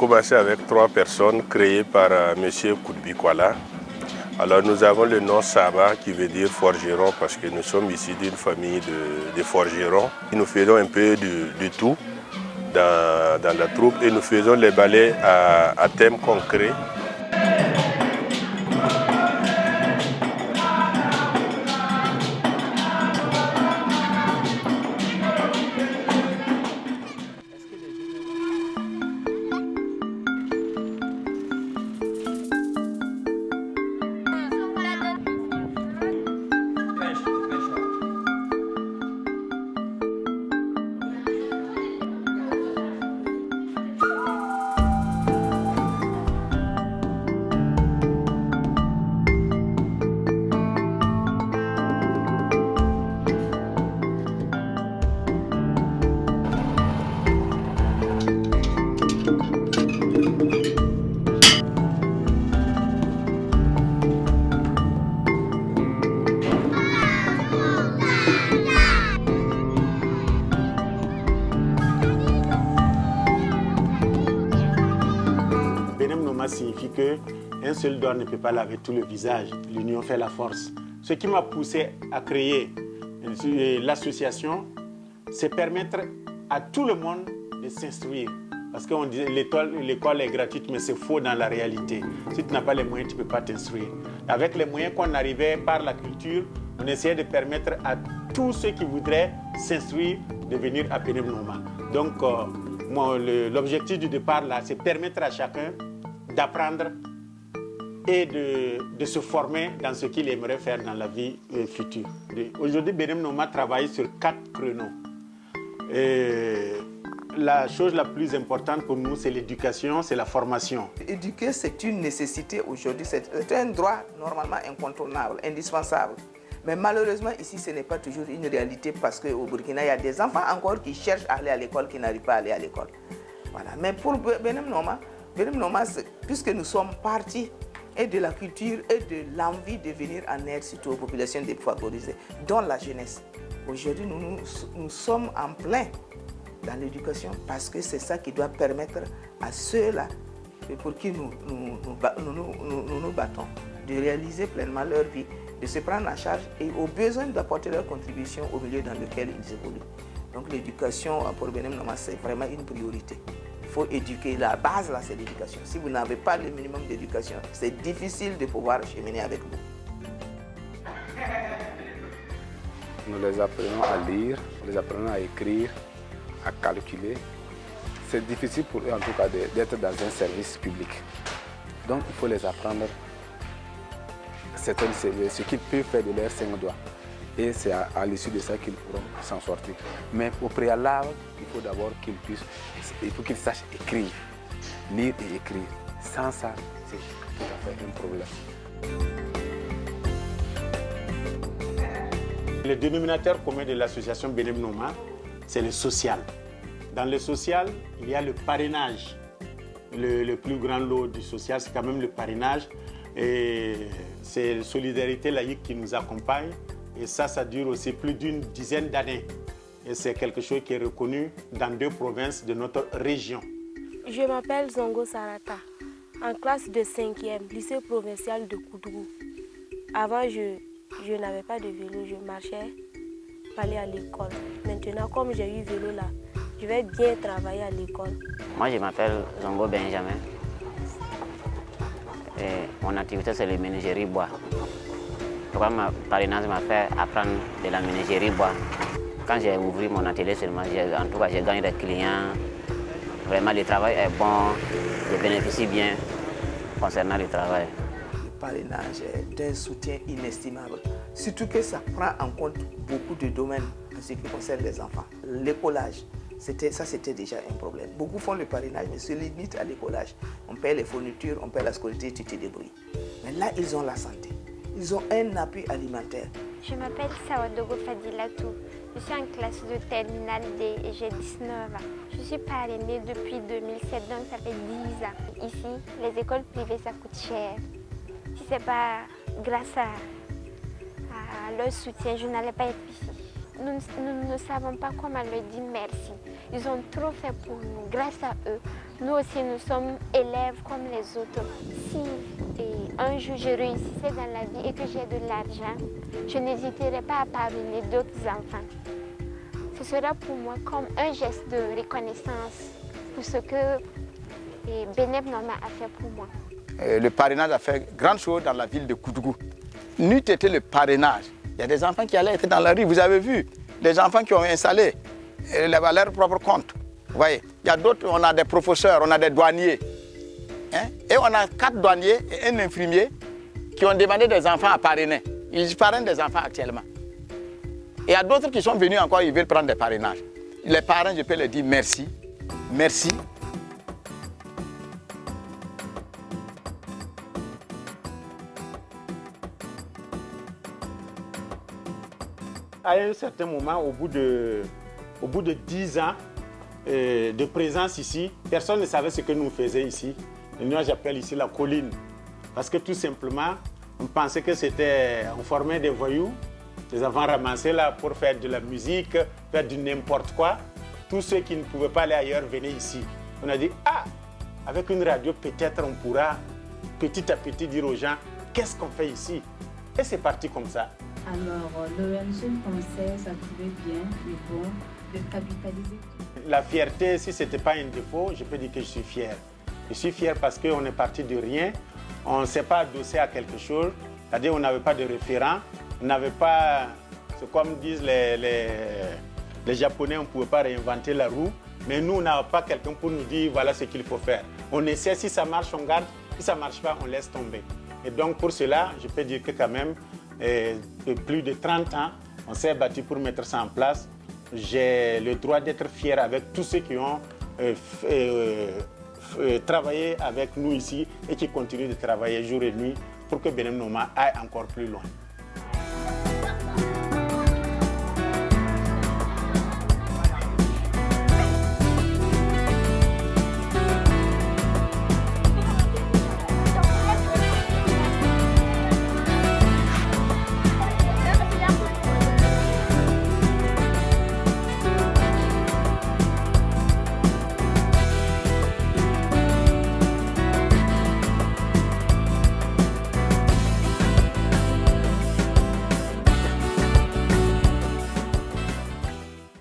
commencé avec 3 personnes créées par M. Koudbikwala. Alors nous avons le nom Saba qui veut dire forgeron parce que nous sommes ici d'une famille de forgerons. Nous faisons un peu de tout dans la troupe et nous faisons les ballets à thème concret. Signifie qu'un seul doigt ne peut pas laver tout le visage. L'union fait la force. Ce qui m'a poussé à créer l'association, c'est permettre à tout le monde de s'instruire. Parce qu'on dit l'école est gratuite, mais c'est faux dans la réalité. Si tu n'as pas les moyens, tu ne peux pas t'instruire. Avec les moyens qu'on arrivait par la culture, on essayait de permettre à tous ceux qui voudraient s'instruire de venir à Penem Noma. Donc, l'objectif du départ, là, c'est permettre à chacun d'apprendre et de se former dans ce qu'il aimerait faire dans la vie future. Aujourd'hui, Penem Noma travaille sur 4 créneaux. La chose la plus importante pour nous, c'est l'éducation, c'est la formation. Éduquer, c'est une nécessité aujourd'hui, c'est un droit normalement incontournable, indispensable. Mais malheureusement, ici, ce n'est pas toujours une réalité parce qu'au Burkina, il y a des enfants encore qui cherchent à aller à l'école, qui n'arrivent pas à aller à l'école. Voilà. Mais pour Penem Noma, puisque nous sommes partis et de la culture et de l'envie de venir en aide surtout aux populations défavorisées, dont la jeunesse. Aujourd'hui, nous sommes en plein dans l'éducation parce que c'est ça qui doit permettre à ceux-là pour qui nous battons de réaliser pleinement leur vie, de se prendre en charge et aux besoins d'apporter leur contribution au milieu dans lequel ils évoluent. Donc l'éducation pour Penem Noma, c'est vraiment une priorité. Il faut éduquer. La base, là, c'est l'éducation. Si vous n'avez pas le minimum d'éducation, c'est difficile de pouvoir cheminer avec vous. Nous les apprenons à lire, nous les apprenons à écrire, à calculer. C'est difficile pour eux, en tout cas, d'être dans un service public. Donc, il faut les apprendre ce qu'ils peuvent faire de leurs 5 doigts. Et c'est à l'issue de ça qu'ils pourront s'en sortir. Mais au préalable, il faut d'abord qu'ils sachent écrire, lire et écrire. Sans ça, c'est tout à fait un problème. Le dénominateur commun de l'association Penem Noma, c'est le social. Dans le social, il y a le parrainage. Le plus grand lot du social, c'est quand même le parrainage. Et c'est Solidarité laïque qui nous accompagne. Et ça dure aussi plus d'une dizaine d'années. Et c'est quelque chose qui est reconnu dans 2 provinces de notre région. Je m'appelle Zongo Sarata, en classe de 5e, lycée provincial de Koudougou. Avant, je n'avais pas de vélo, je marchais pour aller à l'école. Maintenant, comme j'ai eu vélo là, je vais bien travailler à l'école. Moi, je m'appelle Zongo Benjamin. Et mon activité, c'est le menuiserie bois. Pourquoi ma parrainage m'a fait apprendre de la menuiserie bois. Quand j'ai ouvert mon atelier seulement, en tout cas, j'ai gagné des clients. Vraiment, le travail est bon, je bénéficie bien concernant le travail. Le parrainage est d'un soutien inestimable, surtout que ça prend en compte beaucoup de domaines en ce qui concerne les enfants. L'écolage, c'était déjà un problème. Beaucoup font le parrainage, mais se limitent à l'écolage. On paie les fournitures, on paie la scolarité, tu te débrouilles. Mais là, ils ont la santé. Ils ont un appui alimentaire. Je m'appelle Sawadogo Fadilatou. Je suis en classe de terminale D et j'ai 19 ans. Je suis parrainée depuis 2007, donc ça fait 10 ans. Ici, les écoles privées, ça coûte cher. Si ce n'est pas grâce à leur soutien, je n'allais pas être ici. nous ne savons pas comment leur dire merci. Ils ont trop fait pour nous. Grâce à eux, nous aussi, nous sommes élèves comme les autres. Si un jour je réussissais dans la vie et que j'ai de l'argent, je n'hésiterai pas à pardonner d'autres enfants. Ce sera pour moi comme un geste de reconnaissance pour ce que Beneb Norma a fait pour moi. Le parrainage a fait grande chose dans la ville de Koudougou. N'eût été le parrainage, il y a des enfants qui allaient être dans la rue. Vous avez vu, des enfants qui ont installé leur propre compte. Vous voyez, il y a d'autres, on a des professeurs, on a des douaniers. Hein? Et on a 4 douaniers et un infirmier qui ont demandé des enfants à parrainer. Ils parrainent des enfants actuellement. Et il y a d'autres qui sont venus encore, ils veulent prendre des parrainages. Les parents, je peux leur dire merci, merci. À un certain moment, au bout de 10 ans de présence ici, personne ne savait ce que nous faisions ici. Et nous, j'appelle ici la colline. Parce que tout simplement, on pensait que c'était, on formait des voyous, des enfants ramassés là pour faire de la musique, faire du n'importe quoi. Tous ceux qui ne pouvaient pas aller ailleurs venaient ici. On a dit, ah, avec une radio, peut-être on pourra petit à petit dire aux gens, qu'est-ce qu'on fait ici? Et c'est parti comme ça. Alors, l'ONG pensait, ça trouvait bien et bon de capitaliser. La fierté, si ce n'était pas un défaut, je peux dire que je suis fier. Je suis fier parce qu'on est parti de rien, on ne s'est pas adossé à quelque chose, c'est-à-dire on n'avait pas de référent, on n'avait pas, c'est comme disent les Japonais, on ne pouvait pas réinventer la roue, mais nous, on n'a pas quelqu'un pour nous dire voilà ce qu'il faut faire. On essaie, si ça marche, on garde, si ça ne marche pas, on laisse tomber. Et donc pour cela, je peux dire que quand même, plus de 30 ans, on s'est battu pour mettre ça en place. J'ai le droit d'être fier avec tous ceux qui ont travaillé avec nous ici et qui continuent de travailler jour et nuit pour que Beneb Norma aille encore plus loin.